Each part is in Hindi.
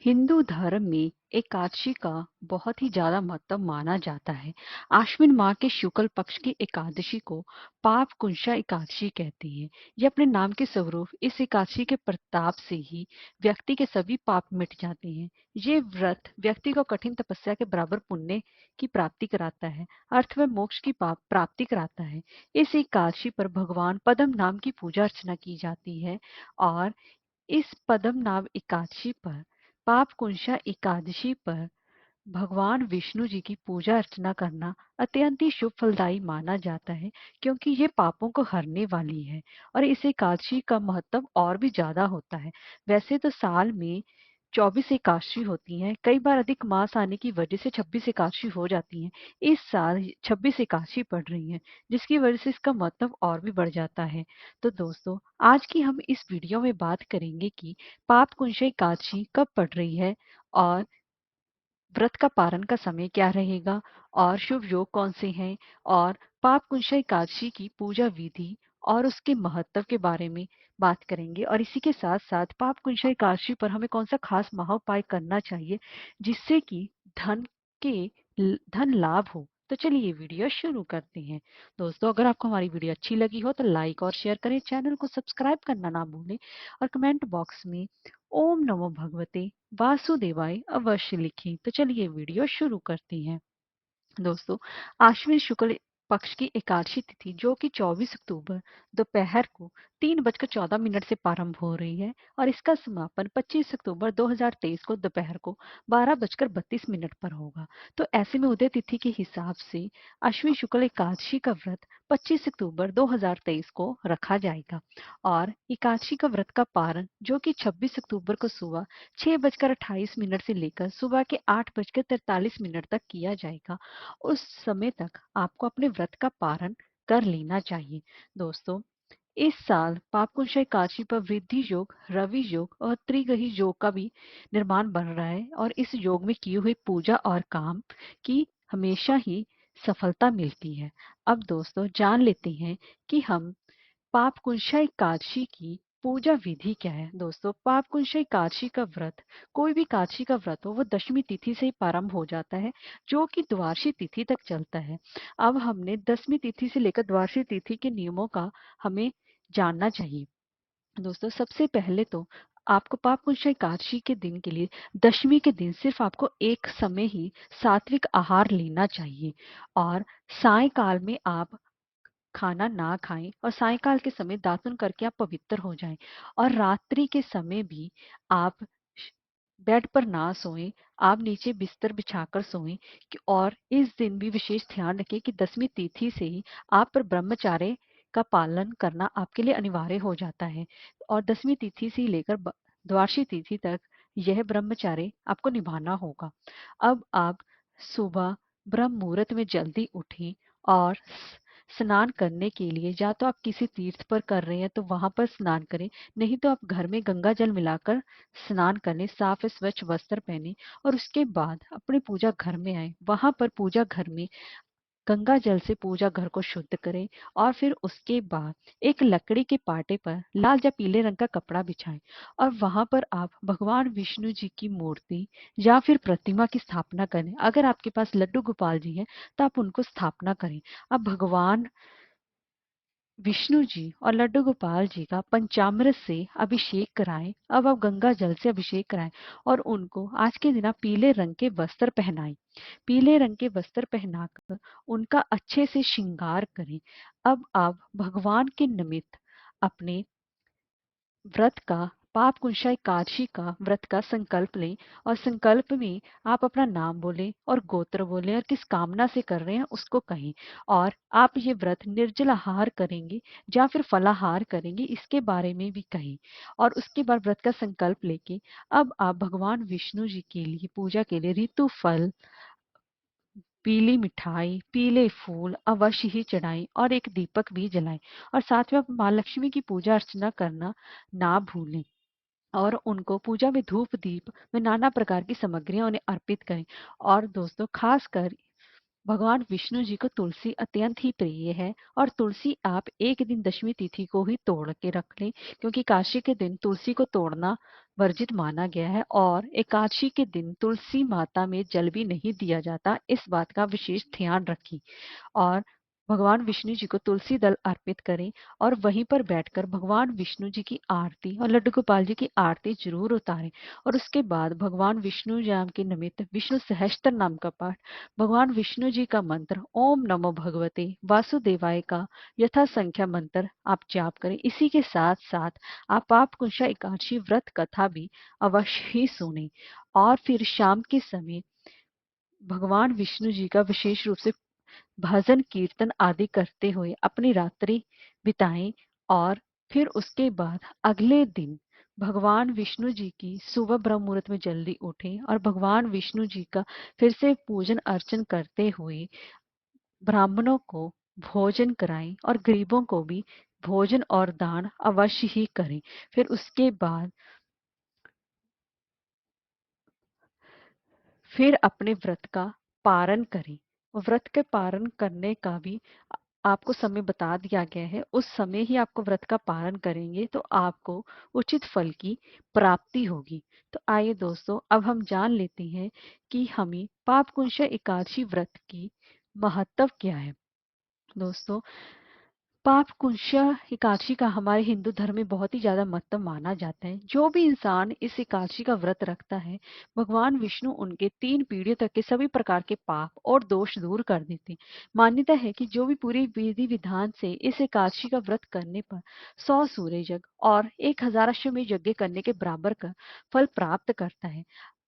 हिंदू धर्म में एकादशी का बहुत ही ज्यादा महत्व माना जाता है। आश्विन माह के शुक्ल पक्ष की एकादशी को पाप कुंशा एकादशी कहते हैं। ये अपने नाम के स्वरूप इस एकादशी के प्रताप से ही व्यक्ति के सभी पाप मिट जाते हैं। ये व्रत व्यक्ति को कठिन तपस्या के बराबर पुण्य की प्राप्ति कराता है, अर्थ में मोक्ष की प्राप्ति कराता है। इस एकादशी पर भगवान पद्म नाम की पूजा अर्चना की जाती है और इस पद्म नाम एकादशी पर पाप कुंशा एकादशी पर भगवान विष्णु जी की पूजा अर्चना करना अत्यंत ही शुभ फलदायी माना जाता है, क्योंकि ये पापों को हरने वाली है और इस एकादशी का महत्व और भी ज्यादा होता है। वैसे तो साल में 24 एकादशी होती हैं, कई बार अधिक मास आने की वजह से 26 एकादशी हो जाती हैं। इस साल 26 एकादशी पड़ रही हैं, जिसकी वजह से इसका महत्व और भी बढ़ जाता है। तो दोस्तों, आज की हम इस वीडियो में बात करेंगे कि पाप कुंशा एकादशी कब पड़ रही है और व्रत का पारण का समय क्या रहेगा और शुभ योग कौन से हैं और पाप कुंशा एकादशी की पूजा विधि और उसके महत्व के बारे में बात करेंगे। और इसी के साथ साथ पाप कुंशा एकादशी पर हमें कौन सा खास महाउपाय करना चाहिए जिससे कि धन धन लाभ हो। तो चलिए वीडियो शुरू करते हैं। दोस्तों, अगर आपको हमारी वीडियो अच्छी लगी हो तो लाइक और शेयर करें, चैनल को सब्सक्राइब करना ना भूलें और कमेंट बॉक्स में ओम नमो भगवते वासुदेवाय अवश्य लिखें। तो चलिए वीडियो शुरू करते हैं। दोस्तों, आश्विन शुक्ल पक्ष की एकादशी तिथि जो कि 24 अक्टूबर दोपहर को 3:14 से प्रारंभ हो रही है और इसका समापन 25 अक्टूबर 2023 को दोपहर को 12:32 पर होगा। तो ऐसे में उदय तिथि के हिसाब से अश्विन शुक्ल एकादशी का व्रत 25 अक्टूबर 2023 को रखा जाएगा और एकादशी का व्रत का पारण जो कि 26 अक्टूबर को सुबह 6:28 से लेकर सुबह के 8:43 तक किया जाएगा। उस समय तक आपको अपने व्रत का पारण कर लेना चाहिए। दोस्तों, इस साल पापकुंशा एकादशी पर वृद्धि योग, रवि योग और त्रिगही योग का भी निर्माण बन रहा है और इस योग में की हुई पूजा और काम की हमेशा ही सफलता मिलती है। अब दोस्तों, जान लेते हैं कि हम पापकुंशा एकादशी की पूजा विधि क्या है। दोस्तों, पापकुंशा एकादशी का व्रत, कोई भी एकादशी का व्रत हो, वो दशमी तिथि से ही प्रारंभ हो जाता है जो कि द्वादशी तिथि तक चलता है। अब हमने दसवीं तिथि से लेकर द्वादशी तिथि के नियमों का हमें जानना चाहिए। दोस्तों, सबसे पहले तो आपको पापकुंशा एकादशी के दिन के लिए दशमी के दिन सिर्फ आपको एक समय ही सात्विक आहार लेना चाहिए और सायकाल में आप खाना ना खाएं और सायकाल के समय दातुन करके आप पवित्र हो जाएं और रात्रि के समय भी आप बेड पर ना सोएं, आप नीचे बिस्तर बिछाकर सोएं। और इस दिन भी विशेष ध्यान रखें कि दसवीं तिथि से ही आप पर ब्रह्मचार्य का पालन करना आपके लिए अनिवार्य हो जाता है और दसवीं तिथि से लेकर द्वादशी तिथि तक यह ब्रह्मचार्य आपको निभाना होगा। अब आप सुबह ब्रह्म मुहूर्त में जल्दी उठें और स्नान करने के लिए या तो आप किसी तीर्थ पर कर रहे हैं तो वहां पर स्नान करें, नहीं तो आप घर में गंगा जल मिलाकर स्नान करें, साफ स्वच्छ वस्त्र पहने और उसके बाद अपने पूजा घर में आए। वहां पर पूजा घर में गंगा जल से पूजा घर को शुद्ध करें और फिर उसके बाद एक लकड़ी के पाटे पर लाल या पीले रंग का कपड़ा बिछाएं और वहां पर आप भगवान विष्णु जी की मूर्ति या फिर प्रतिमा की स्थापना करें। अगर आपके पास लड्डू गोपाल जी हैं तो आप उनको स्थापना करें। अब भगवान विष्णु जी और लड्डू गोपाल जी का पंचामृत से अभिषेक कराएं। अब आप गंगा जल से अभिषेक कराएं और उनको आज के दिन आप पीले रंग के वस्त्र पहनाएं। पीले रंग के वस्त्र पहनाकर उनका अच्छे से श्रृंगार करें। अब आप भगवान के निमित्त अपने व्रत का, पाप कुंशा एकादशी का व्रत का संकल्प लें और संकल्प में आप अपना नाम बोलें और गोत्र बोलें और किस कामना से कर रहे हैं उसको कहें। और आप ये व्रत निर्जल आहार करेंगे या फिर फलाहार करेंगे इसके बारे में भी कहें और उसके बाद व्रत का संकल्प लेके अब आप भगवान विष्णु जी के लिए पूजा के लिए ऋतु फल, पीली मिठाई, पीले फूल अवश्य ही चढ़ाएं और एक दीपक भी जलाएं और साथ में आप माँ लक्ष्मी की पूजा अर्चना करना ना भूलें और उनको पूजा में धूप दीप में नाना प्रकार की सामग्रियां उन्हें अर्पित करें। और दोस्तों, खासकर भगवान विष्णु जी को तुलसी अत्यंत ही प्रिय है और तुलसी आप एक दिन दशमी तिथि को ही तोड़ के रख लें, क्योंकि काशी के दिन तुलसी को तोड़ना वर्जित माना गया है और एकादशी के दिन तुलसी माता में जल भी नहीं दिया जाता। इस बात का विशेष ध्यान रखें और भगवान विष्णु जी को तुलसी दल अर्पित करें और वहीं पर बैठकर भगवान विष्णु जी की आरती और लड्डू गोपाल जी की आरती जरूर उतारें और उसके बाद भगवान विष्णु जी के निमित्त विष्णु सहस्त्र नाम का पाठ, भगवान विष्णु जी का मंत्र ओम नमो भगवते वासुदेवाय का यथा संख्या मंत्र आप जाप करें। इसी के साथ साथ आप पाप कुंशा एकादशी व्रत कथा भी अवश्य ही सुने और फिर शाम के समय भगवान विष्णु जी का विशेष रूप से भजन कीर्तन आदि करते हुए अपनी रात्रि बिताएं और फिर उसके बाद अगले दिन भगवान विष्णु जी की सुबह ब्रह्म मुहूर्त में जल्दी उठें और भगवान विष्णु जी का फिर से पूजन अर्चन करते हुए ब्राह्मणों को भोजन कराएं और गरीबों को भी भोजन और दान अवश्य ही करें। फिर उसके बाद फिर अपने व्रत का पारण करें। व्रत के पारण करने का भी आपको समय बता दिया गया है। उस समय ही आपको व्रत का पालन करेंगे तो आपको उचित फल की प्राप्ति होगी। तो आइए दोस्तों, अब हम जान लेते हैं कि हमें पापकुंशा एकादशी व्रत की महत्व क्या है। दोस्तों, पाप कुंशा एकादशी का हमारे हिंदू धर्म में बहुत ही ज्यादा महत्व माना जाता है। जो भी इंसान इस एकादशी का व्रत रखता है, भगवान विष्णु उनके 3 पीढ़ियों तक के सभी प्रकार के पाप और दोष दूर कर देते हैं। मान्यता है कि जो भी पूरी विधि विधान से इस एकादशी का व्रत करने पर 100 सूर्य यज्ञ और 1000 अश्वमेध यज्ञ करने के बराबर का फल प्राप्त करता है।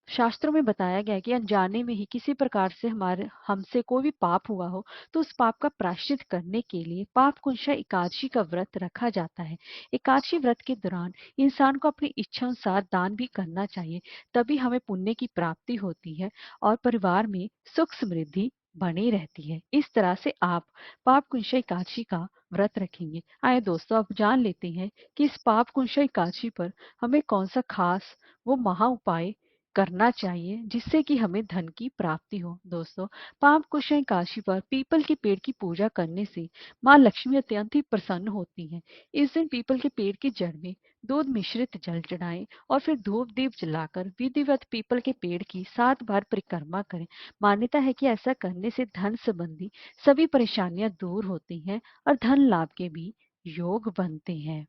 शास्त्रों में बताया गया है कि अनजाने में ही किसी प्रकार से हमारे हमसे कोई भी पाप हुआ हो तो उस पाप का प्रायश्चित करने के लिए पाप कुंशा एकादशी का व्रत रखा जाता है। एकादशी व्रत के दौरान इंसान को अपनी इच्छा अनुसार दान भी करना चाहिए, तभी हमें पुण्य की प्राप्ति होती है और परिवार में सुख समृद्धि बनी रहती है। इस तरह से आप पाप कुंशा एकादशी का व्रत रखेंगे। आइए दोस्तों, अब जान लेते हैं कि इस पाप कुंशा एकादशी पर हमें कौन सा खास वो महा उपाय करना चाहिए जिससे कि हमें धन की प्राप्ति हो। दोस्तों, पाप कुशल एकादशी पर पीपल के पेड़ की पूजा करने से माँ लक्ष्मी अत्यंत ही प्रसन्न होती हैं। इस दिन पीपल के पेड़ की जड़ में दूध मिश्रित जल चढ़ाएं और फिर धूप दीप जलाकर विधिवत पीपल के पेड़ की 7 बार परिक्रमा करें। मान्यता है कि ऐसा करने से धन संबंधी सभी परेशानियां दूर होती हैं और धन लाभ के भी योग बनते हैं।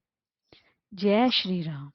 जय श्री राम।